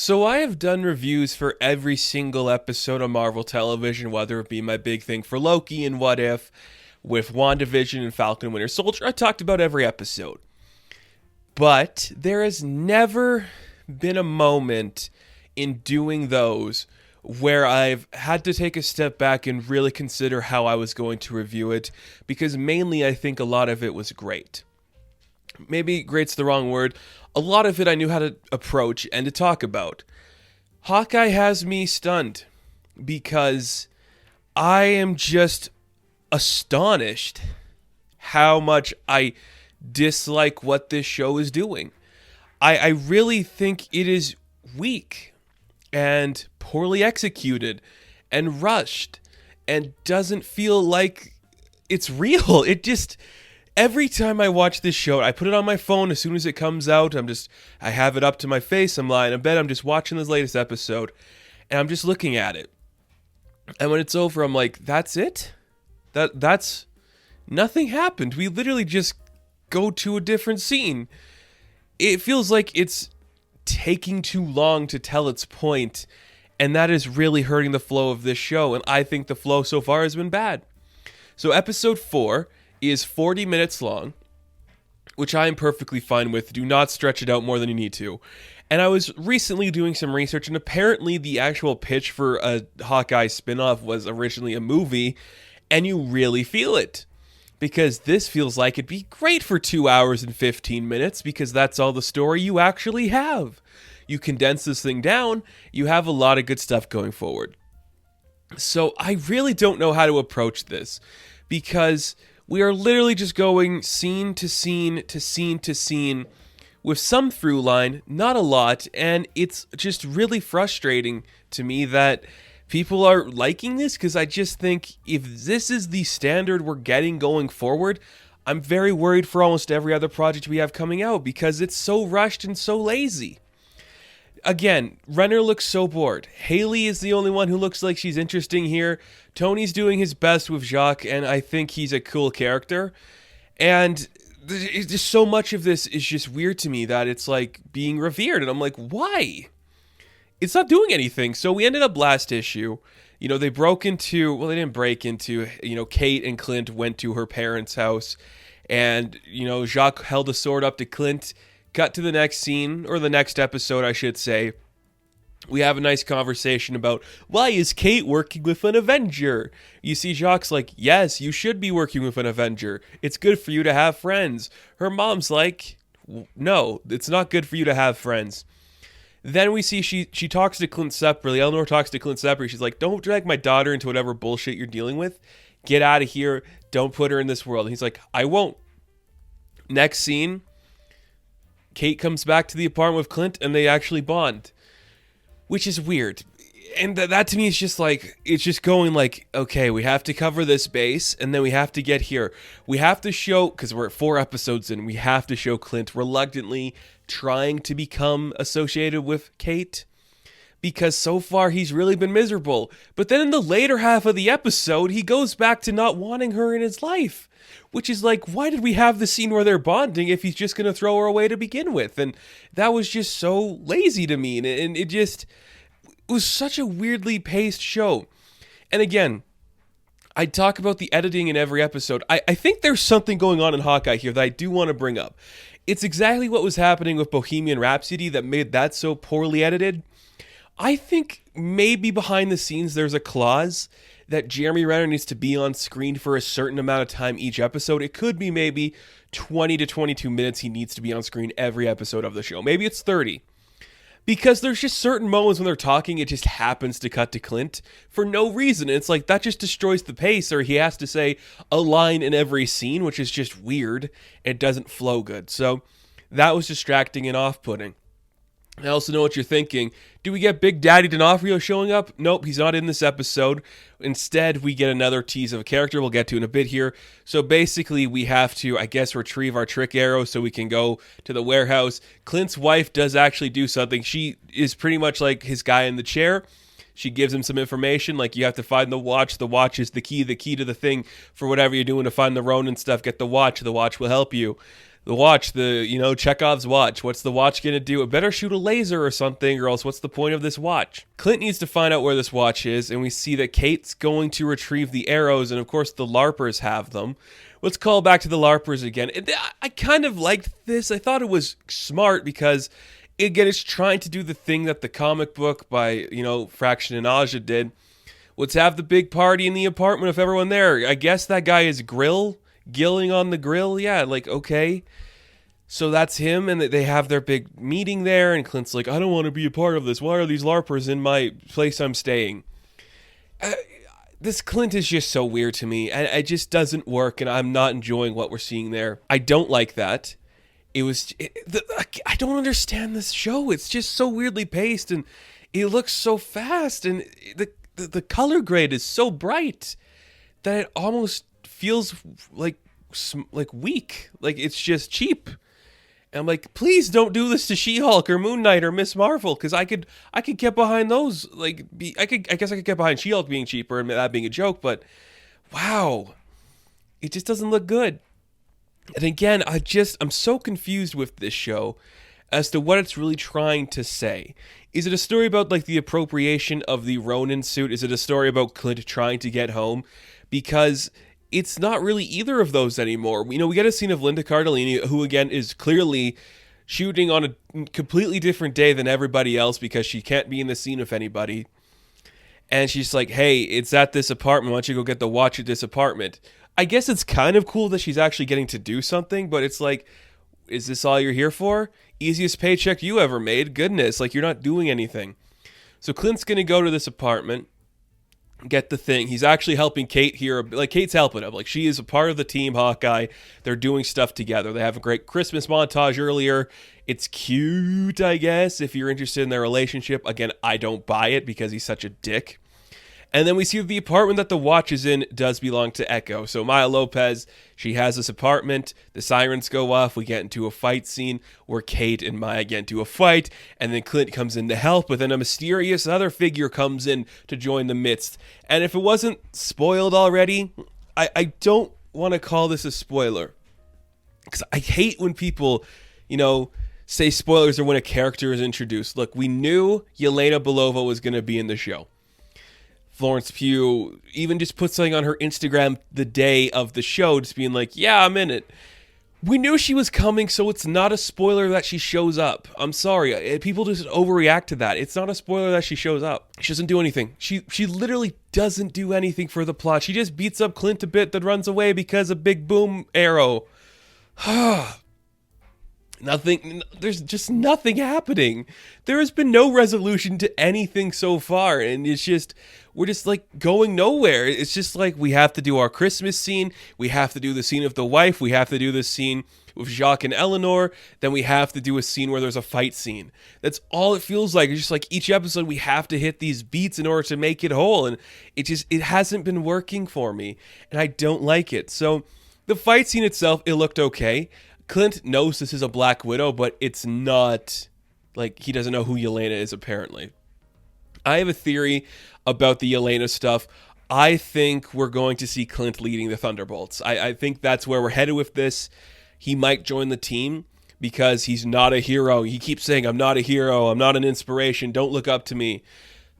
So I have done reviews for every single episode on Marvel Television, whether it be my big thing for Loki and What If, with WandaVision and Falcon and Winter Soldier. I talked about every episode. But there has never been a moment in doing those where I've had to take a step back and really consider how I was going to review it, because mainly I think a lot of it was great. Maybe great's the wrong word. A lot of it I knew how to approach and to talk about. Hawkeye has me stunned because I am just astonished how much I dislike what this show is doing. I really think it is weak and poorly executed and rushed and doesn't feel like it's real. It just... Every time I watch this show, I put it on my phone as soon as it comes out. I have it up to my face. I'm lying in bed. I'm just watching this latest episode, and I'm just looking at it. And when it's over, I'm like, that's it? That's nothing happened. We literally just go to a different scene. It feels like it's taking too long to tell its point, and that is really hurting the flow of this show. And I think the flow so far has been bad. So episode 4 is 40 minutes long, which I am perfectly fine with. Do not stretch it out more than you need to. And I was recently doing some research, and apparently the actual pitch for a Hawkeye spinoff was originally a movie, and you really feel it. Because this feels like it'd be great for 2 hours and 15 minutes, because that's all the story you actually have. You condense this thing down, you have a lot of good stuff going forward. So I really don't know how to approach this, because we are literally just going scene to scene to scene to scene with some through line, not a lot, and it's just really frustrating to me that people are liking this, because I just think if this is the standard we're getting going forward, I'm very worried for almost every other project we have coming out, because it's so rushed and so lazy. Again, Renner looks so bored. Haley is the only one who looks like she's interesting here. Tony's doing his best with Jacques, and I think he's a cool character. And just so much of this is just weird to me that it's like being revered. And I'm like, why? It's not doing anything. So we ended up last issue. They broke into... Well, they didn't break into... Kate and Clint went to her parents' house. And, Jacques held a sword up to Clint. Cut to the next scene, or the next episode, I should say. We have a nice conversation about, why is Kate working with an Avenger? You see Jacques like, yes, you should be working with an Avenger. It's good for you to have friends. Her mom's like, no, it's not good for you to have friends. Then we see she talks to Clint separately. Eleanor talks to Clint separately. She's like, don't drag my daughter into whatever bullshit you're dealing with. Get out of here. Don't put her in this world. And he's like, I won't. Next scene, Kate comes back to the apartment with Clint, and they actually bond, which is weird. And that to me is just like, it's just going like, okay, we have to cover this base, and then we have to get here. We have to show, because we're at 4 episodes in, we have to show Clint reluctantly trying to become associated with Kate, because so far he's really been miserable. But then in the later half of the episode, he goes back to not wanting her in his life. Which is like, why did we have the scene where they're bonding if he's just going to throw her away to begin with? And that was just so lazy to me. And it was such a weirdly paced show. And again, I talk about the editing in every episode. I think there's something going on in Hawkeye here that I do want to bring up. It's exactly what was happening with Bohemian Rhapsody that made that so poorly edited. I think maybe behind the scenes there's a clause that Jeremy Renner needs to be on screen for a certain amount of time each episode. It could be maybe 20 to 22 minutes he needs to be on screen every episode of the show. Maybe it's 30. Because there's just certain moments when they're talking, it just happens to cut to Clint for no reason. And it's like, that just destroys the pace, or he has to say a line in every scene, which is just weird. It doesn't flow good. So that was distracting and off-putting. I also know what you're thinking. Do we get Big Daddy D'Onofrio showing up? Nope, he's not in this episode. Instead, we get another tease of a character we'll get to in a bit here. So basically, we have to, I guess, retrieve our trick arrow so we can go to the warehouse. Clint's wife does actually do something. She is pretty much like his guy in the chair. She gives him some information, like you have to find the watch. The watch is the key to the thing for whatever you're doing to find the Ronin stuff. Get the watch will help you. The watch, Chekhov's watch. What's the watch going to do? It better shoot a laser or something, or else what's the point of this watch? Clint needs to find out where this watch is, and we see that Kate's going to retrieve the arrows, and of course the LARPers have them. Let's call back to the LARPers again. I kind of liked this. I thought it was smart because, again, it's trying to do the thing that the comic book by, Fraction and Aja did. Let's have the big party in the apartment with everyone there. I guess that guy is Gilling on the grill. Yeah, like, okay. So that's him, and they have their big meeting there, and Clint's like, I don't want to be a part of this. Why are these LARPers in my place I'm staying? This Clint is just so weird to me, and it just doesn't work, and I'm not enjoying what we're seeing there. I don't like that. I don't understand this show. It's just so weirdly paced, and it looks so fast, and the color grade is so bright that it almost feels like weak. Like it's just cheap. And I'm like, please don't do this to She-Hulk or Moon Knight or Miss Marvel, because I could get behind those. I guess I could get behind She-Hulk being cheaper and that being a joke, but wow, it just doesn't look good. And again, I'm so confused with this show as to what it's really trying to say. Is it a story about the appropriation of the Ronin suit? Is it a story about Clint trying to get home? Because it's not really either of those anymore. We get a scene of Linda Cardellini, who again is clearly shooting on a completely different day than everybody else because she can't be in the scene with anybody. And she's like, hey, it's at this apartment. Why don't you go get the watch at this apartment? I guess it's kind of cool that she's actually getting to do something, but it's like, is this all you're here for? Easiest paycheck you ever made. Goodness, you're not doing anything. So Clint's going to go to this apartment, get the thing. He's actually helping Kate here. Kate's helping him. She is a part of the team Hawkeye. They're doing stuff together. They have a great Christmas montage earlier. It's cute, I guess, if you're interested in their relationship. Again, I don't buy it because he's such a dick. And then we see the apartment that the watch is in does belong to Echo. So Maya Lopez, she has this apartment. The sirens go off. We get into a fight scene where Kate and Maya get into a fight. And then Clint comes in to help. But then a mysterious other figure comes in to join the midst. And if it wasn't spoiled already, I don't want to call this a spoiler. Because I hate when people, say spoilers or when a character is introduced. Look, we knew Yelena Belova was going to be in the show. Florence Pugh even just put something on her Instagram the day of the show, just being like, yeah, I'm in it. We knew she was coming, so it's not a spoiler that she shows up. I'm sorry. People just overreact to that. It's not a spoiler that she shows up. She doesn't do anything. She literally doesn't do anything for the plot. She just beats up Clint a bit, then runs away because of Big Boom Arrow. Nothing. There's just nothing happening. There has been no resolution to anything so far, and we're just going nowhere. It's just we have to do our Christmas scene, we have to do the scene of the wife, we have to do the scene with Jacques and Eleanor, then we have to do a scene where there's a fight scene. That's all it feels like. It's just each episode we have to hit these beats in order to make it whole, and it hasn't been working for me, and I don't like it. So the fight scene itself, it looked okay. Clint knows this is a Black Widow, but it's not he doesn't know who Yelena is, apparently. I have a theory about the Yelena stuff. I think we're going to see Clint leading the Thunderbolts. I think that's where we're headed with this. He might join the team because he's not a hero. He keeps saying, I'm not a hero. I'm not an inspiration. Don't look up to me.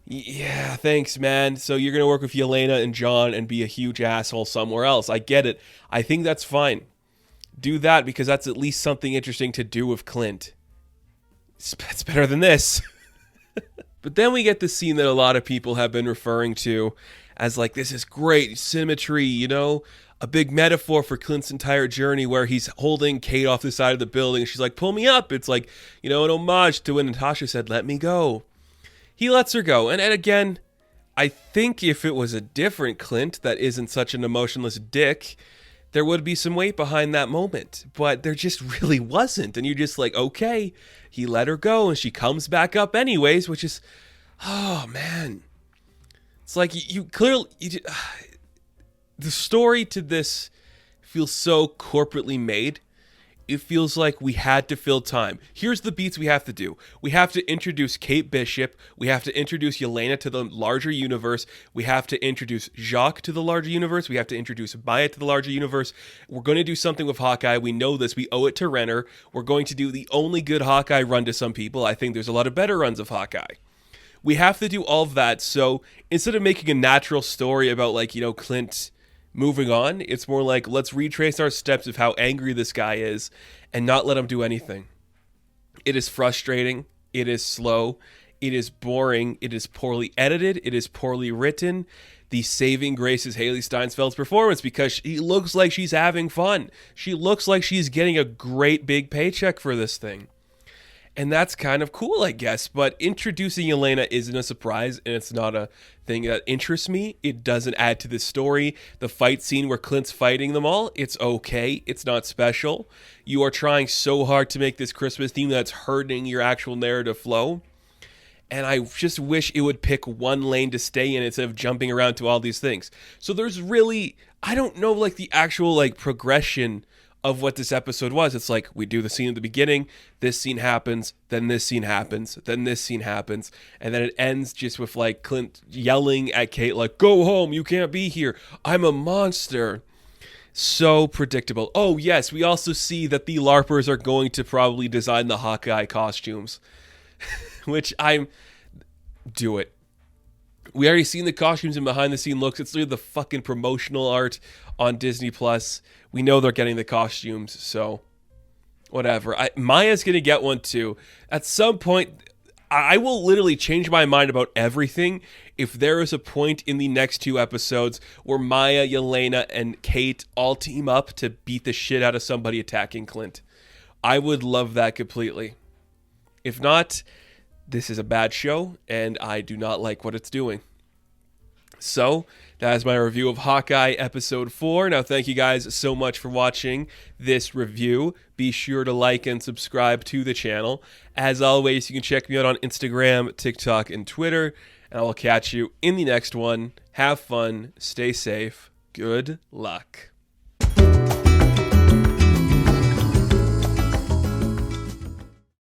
Yeah, thanks, man. So you're going to work with Yelena and John and be a huge asshole somewhere else. I get it. I think that's fine. Do that because that's at least something interesting to do with Clint. It's better than this. But then we get the scene that a lot of people have been referring to as this is great symmetry, a big metaphor for Clint's entire journey where he's holding Kate off the side of the building and she's like, pull me up. It's an homage to when Natasha said, let me go. He lets her go. And again, I think if it was a different Clint that isn't such an emotionless dick, there would be some weight behind that moment, but there just really wasn't. And you're just okay, he let her go and she comes back up anyways, which is, oh man. It's you clearly, the story to this feels so corporately made. it feels like we had to fill time. Here's the beats we have to do. We have to introduce Kate Bishop. We have to introduce Yelena to the larger universe. We have to introduce Jacques to the larger universe. We have to introduce Maya to the larger universe. We're going to do something with Hawkeye. We know this. We owe it to Renner. We're going to do the only good Hawkeye run to some people. I think there's a lot of better runs of Hawkeye. We have to do all of that. So instead of making a natural story about, like, Clint moving on, it's more like, let's retrace our steps of how angry this guy is and not let him do anything. It is frustrating. It is slow. It is boring. It is poorly edited. It is poorly written. The saving grace is Haley Steinfeld's performance, because she looks like she's having fun. She looks like she's getting a great big paycheck for this thing. And that's kind of cool, I guess. But introducing Yelena isn't a surprise, and it's not a thing that interests me. It doesn't add to the story. The fight scene where Clint's fighting them all, it's okay. It's not special. You are trying so hard to make this Christmas theme that's hurting your actual narrative flow. And I just wish it would pick one lane to stay in instead of jumping around to all these things. So there's really, I don't know, like, the actual, like, progression of what this episode was. It's like, we do the scene at the beginning, this scene happens, then this scene happens, then this scene happens, and then it ends just with, like, Clint yelling at Kate, like, go home, you can't be here, I'm a monster. So predictable. Oh yes, we also see that the LARPers are going to probably design the Hawkeye costumes. Which do it. We already seen the costumes and behind the scene looks. It's literally the fucking promotional art on Disney Plus. We know they're getting the costumes, so whatever. Maya's gonna get one too. At some point, I will literally change my mind about everything if there is a point in the next 2 episodes where Maya, Yelena, and Kate all team up to beat the shit out of somebody attacking Clint. I would love that completely. If not, this is a bad show, and I do not like what it's doing. So, that is my review of Hawkeye Episode 4. Now, thank you guys so much for watching this review. Be sure to like and subscribe to the channel. As always, you can check me out on Instagram, TikTok, and Twitter. And I will catch you in the next one. Have fun. Stay safe. Good luck.